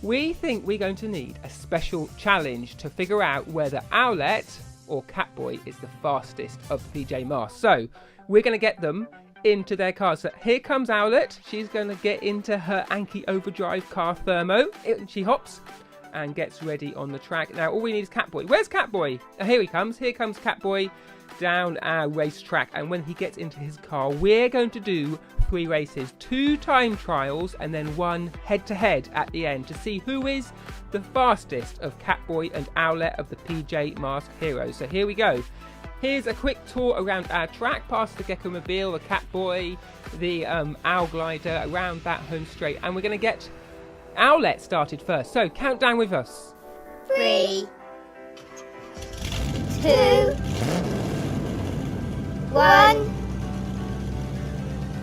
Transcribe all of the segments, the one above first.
we think we're going to need a special challenge to figure out whether Owlette or Catboy is the fastest of the PJ Masks. So we're going to get them into their cars. So here comes Owlette. She's going to get into her Anki Overdrive car thermo. She hops and gets ready on the track. Now all we need is Catboy. Where's Catboy? Here he comes. Here comes Catboy down our racetrack, and when he gets into his car, we're going to do 3 races, 2 time trials, and then 1 head-to-head at the end to see who is the fastest of Catboy and Owlette of the PJ Masks heroes. So here we go. Here's a quick tour around our track, past the Gecko Mobile, the Catboy, the Owl Glider, around that home straight, and we're going to get Owlette started first. So count down with us. 3, 2, 1,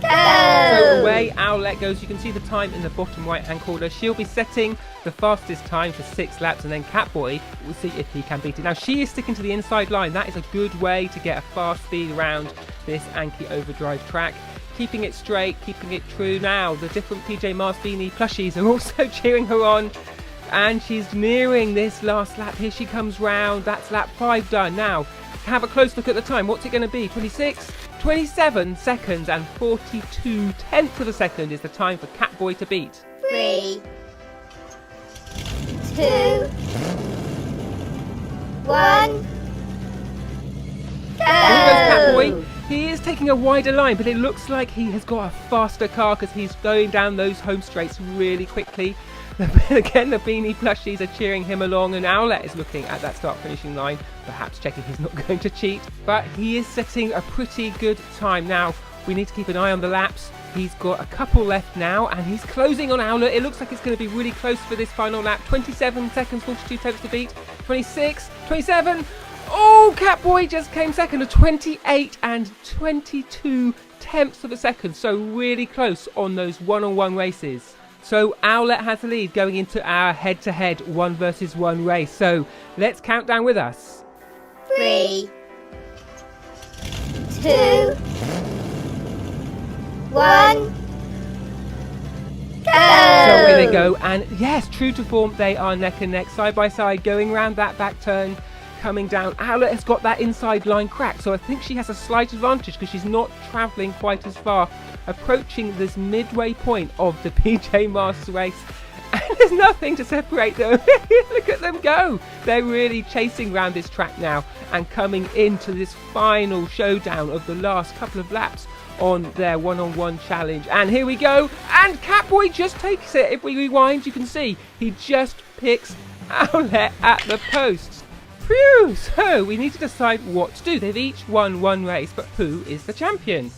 go! So away Owlette goes. You can see the time in the bottom right hand corner. She'll be setting the fastest time for 6 laps, and then Catboy will see if he can beat it. Now she is sticking to the inside line. That is a good way to get a fast speed around this Anki Overdrive track. Keeping it straight, keeping it true. Now the different PJ Masks beanie plushies are also cheering her on, and she's nearing this last lap. Here she comes round. That's lap 5 done. Now have a close look at the time. What's it going to be? 26, 27 seconds and 42 tenths of a second is the time for Catboy to beat. 3, 2, 1, go! Here goes Catboy. He is taking a wider line, but it looks like he has got a faster car because he's going down those home straights really quickly. Again, the beanie plushies are cheering him along, and Owlette is looking at that start-finishing line, perhaps checking he's not going to cheat. But he is setting a pretty good time. Now, we need to keep an eye on the laps. He's got a couple left now, and he's closing on Owlette. It looks like it's going to be really close for this final lap. 27 seconds, 42 tenths to beat. 26, 27. Oh, Catboy just came second at 28 and 22 tenths of a second. So really close on those one-on-one races. So Owlette has the lead going into our head-to-head 1 versus 1 race. So let's count down with us. 3, 2, 1, go! So here they go, and yes, true to form, they are neck and neck, side by side, going round that back turn, coming down. Owlette has got that inside line crack, so I think she has a slight advantage because she's not travelling quite as far, approaching this midway point of the PJ Masks race, and there's nothing to separate them. Look at them go. They're really chasing around this track now and coming into this final showdown of the last couple of laps on their one-on-one challenge. And here we go, and Catboy just takes it. If we rewind, you can see he just picks Owlette at the post. Phew! So we need to decide what to do. They've each won 1 race, but who is the champion?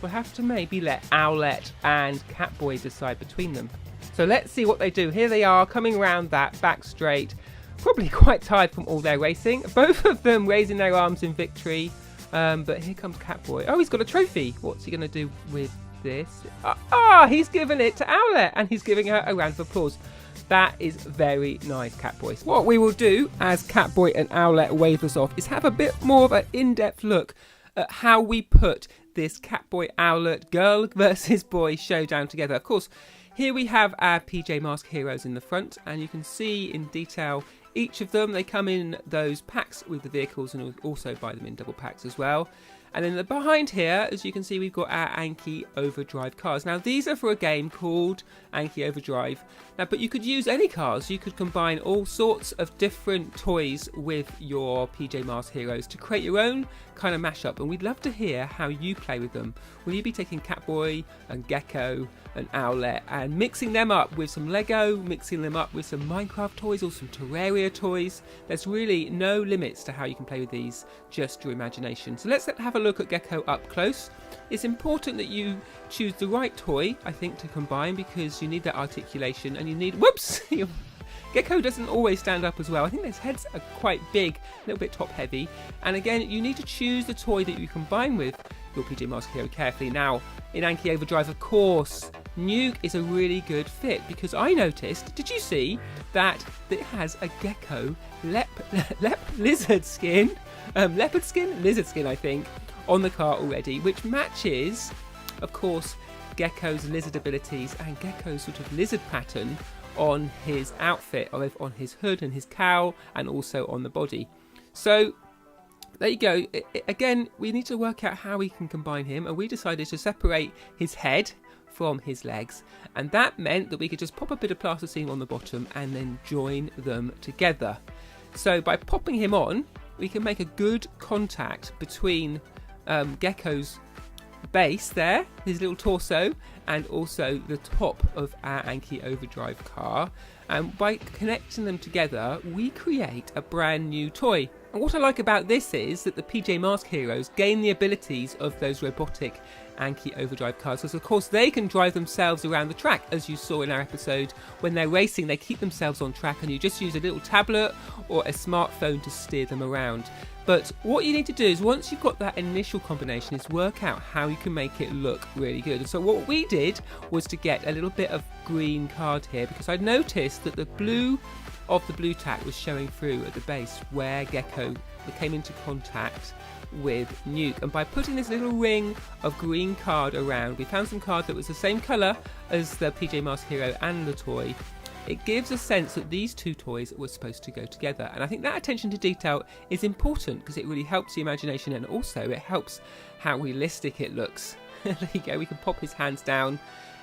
We'll have to maybe let Owlette and Catboy decide between them. So let's see what they do. Here they are coming around that back straight, probably quite tired from all their racing. Both of them raising their arms in victory. But here comes Catboy. Oh, he's got a trophy. What's he going to do with this? He's given it to Owlette, and he's giving her a round of applause. That is very nice, Catboy. What we will do as Catboy and Owlette wave us off is have a bit more of an in-depth look at how we put this Catboy Owlette girl versus boy showdown together. Of course, here we have our PJ Masks heroes in the front, and you can see in detail each of them. They come in those packs with the vehicles, and we'll also buy them in double packs as well. And then behind here, as you can see, we've got our Anki Overdrive cars. Now, these are for a game called Anki Overdrive. Now, but you could use any cars. You could combine all sorts of different toys with your PJ Masks heroes to create your own kind of mashup. And we'd love to hear how you play with them. Will you be taking Catboy and Gecko and Owlette and mixing them up with some Lego, mixing them up with some Minecraft toys or some Terraria toys? There's really no limits to how you can play with these, just your imagination. So let's have a look at Gecko up close. It's important that you choose the right toy, I think, to combine, because you need that articulation and you need... Whoops! Gecko doesn't always stand up as well. I think his heads are quite big, a little bit top heavy. And again, you need to choose the toy that you combine with your PJ Masks hero carefully. Now, in Anki Overdrive, of course, Nuke is a really good fit, because I noticed, did you see that it has a Gecko lizard skin, lizard skin, I think, on the car already, which matches, of course, Gecko's lizard abilities and Gecko's sort of lizard pattern on his outfit, on his hood and his cowl, and also on the body. So there you go. Again, we need to work out how we can combine him, and we decided to separate his head from his legs, and that meant that we could just pop a bit of plasticine on the bottom and then join them together. So by popping him on, we can make a good contact between Gecko's base there, his little torso, and also the top of our Anki Overdrive car. And by connecting them together, we create a brand new toy. And what I like about this is that the PJ Masks heroes gain the abilities of those robotic Anki Overdrive cars, because of course they can drive themselves around the track, as you saw in our episode. When they're racing, they keep themselves on track, and you just use a little tablet or a smartphone to steer them around. But what you need to do is, once you've got that initial combination, is work out how you can make it look really good. And so what we did was to get a little bit of green card here, because I noticed that the blue of the blue tack was showing through at the base where Gecko came into contact with Nuke. And by putting this little ring of green card around, we found some card that was the same colour as the PJ Masks hero and the toy. It gives a sense that these two toys were supposed to go together, and I think that attention to detail is important because it really helps the imagination, and also it helps how realistic it looks. There you go, we can pop his hands down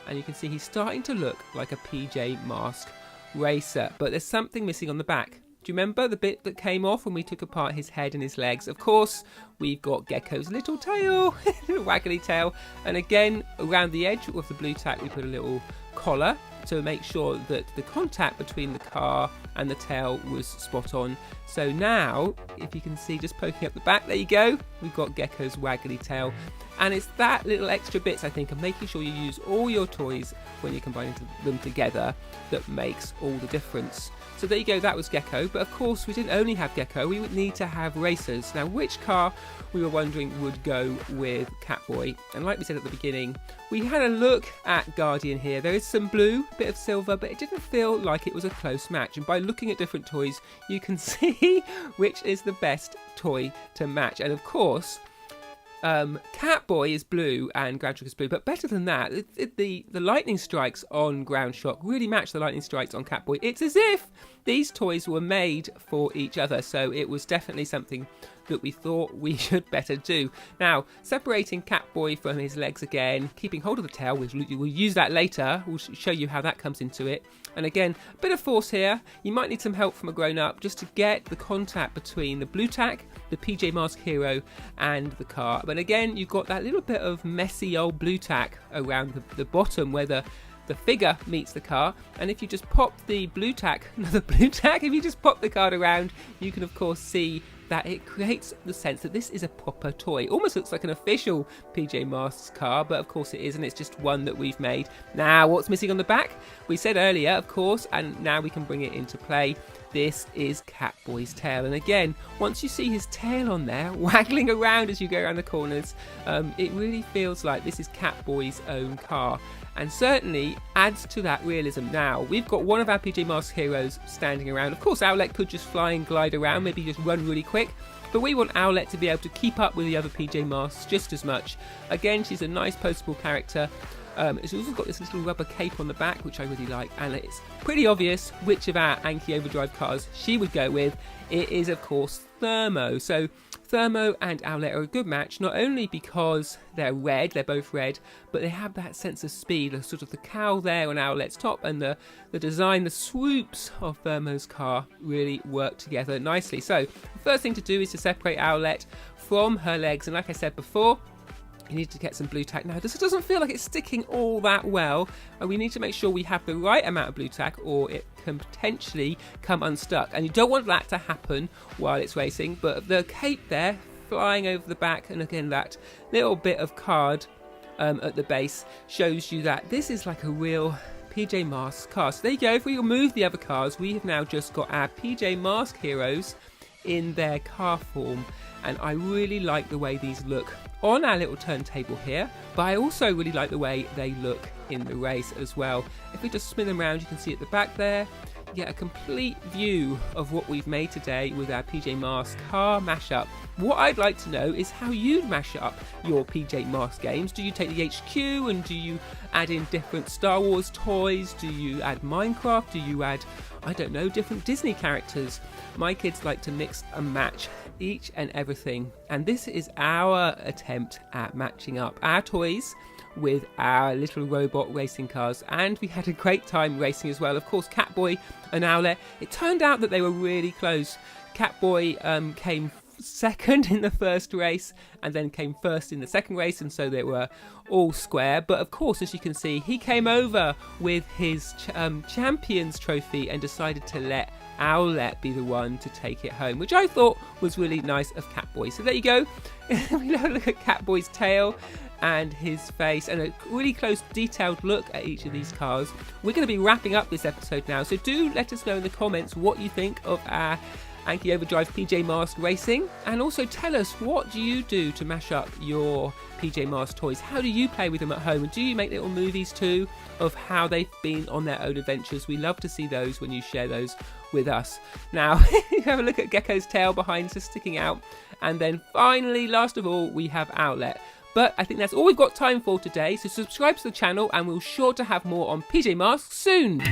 and you can see he's starting to look like a PJ Mask racer, but there's something missing on the back. Do you remember the bit that came off when we took apart his head and his legs? Of course, we've got Gecko's little tail, little waggly tail, and again around the edge of the blue tack we put a little collar to make sure that the contact between the car and the tail was spot on. So now, if you can see just poking up the back, there you go, we've got Gecko's waggly tail. And it's that little extra bits, I think, of making sure you use all your toys when you're combining them together that makes all the difference. So there you go, that was Gecko. But of course, we didn't only have Gecko, we would need to have racers. Now, which car, we were wondering, would go with Catboy? And like we said at the beginning, we had a look at Guardian here. There is some blue, a bit of silver, but it didn't feel like it was a close match. And by looking at different toys, you can see which is the best toy to match. And of course, Catboy is blue and Ground Shock is blue, but better than that, the lightning strikes on Ground Shock really match the lightning strikes on Catboy. It's as if these toys were made for each other, so it was definitely something that we thought we should better do. Now, separating Catboy from his legs again, keeping hold of the tail, we'll use that later, we'll show you how that comes into it. And again, a bit of force here. You might need some help from a grown-up just to get the contact between the blue tack, the PJ Masks hero, and the car. But again, you've got that little bit of messy old blue tack around the bottom where the figure meets the car, and if you just pop the blue tack, if you just pop the card around, you can of course see that it creates the sense that this is a proper toy. Almost looks like an official PJ Masks car, but of course it isn't. It's just one that we've made. Now, what's missing on the back? We said earlier, of course, and now we can bring it into play. This is Catboy's tail, and again, once you see his tail on there, waggling around as you go around the corners, it really feels like this is Catboy's own car, and certainly adds to that realism. Now, we've got one of our PJ Masks heroes standing around. Of course, Owlette could just fly and glide around, maybe just run really quick, but we want Owlette to be able to keep up with the other PJ Masks just as much. Again, she's a nice poseable character. It's also got this little rubber cape on the back, which I really like, and it's pretty obvious which of our Anki Overdrive cars she would go with. It is, of course, Thermo. So Thermo and Owlette are a good match, not only because they're both red, but they have that sense of speed, sort of the cowl there on Owlette's top, and the design, the swoops of Thermo's car really work together nicely. So the first thing to do is to separate Owlette from her legs, and like I said before, you need to get some blue tack. Now, this doesn't feel like it's sticking all that well, and we need to make sure we have the right amount of blue tack, or it can potentially come unstuck. And you don't want that to happen while it's racing, but the cape there flying over the back, and again that little bit of card at the base shows you that this is like a real PJ Masks car. So there you go. If we remove the other cars, we have now just got our PJ Masks heroes in their car form, and I really like the way these look on our little turntable here, but I also really like the way they look in the race as well. If we just spin them around, you can see at the back there, get a complete view of what we've made today with our PJ Masks car mashup. What I'd like to know is how you'd mash up your PJ Masks games. Do you take the HQ and do you add in different Star Wars toys? Do you add Minecraft? Do you add, I don't know, different Disney characters? My kids like to mix and match each and everything. And this is our attempt at matching up our toys with our little robot racing cars, and we had a great time racing as well. Of course, Catboy and Owlette, it turned out that they were really close. Catboy came second in the first race and then came first in the second race, and so they were all square. But of course, as you can see, he came over with his champions trophy and decided to let Owlette be the one to take it home, which I thought was really nice of Catboy. So there you go. We have a look at Catboy's tail and his face, and a really close detailed look at each of these cars. We're going to be wrapping up this episode now, so do let us know in the comments what you think of our Anki Overdrive PJ Masks racing, and also tell us, what do you do to mash up your PJ Masks toys? How do you play with them at home, and do you make little movies too of how they've been on their own adventures? We love to see those when you share those with us. Now, you have a look at Gecko's tail behind us sticking out, and then finally, last of all, we have Owlette. But I think that's all we've got time for today, so subscribe to the channel and we'll sure to have more on PJ Masks soon.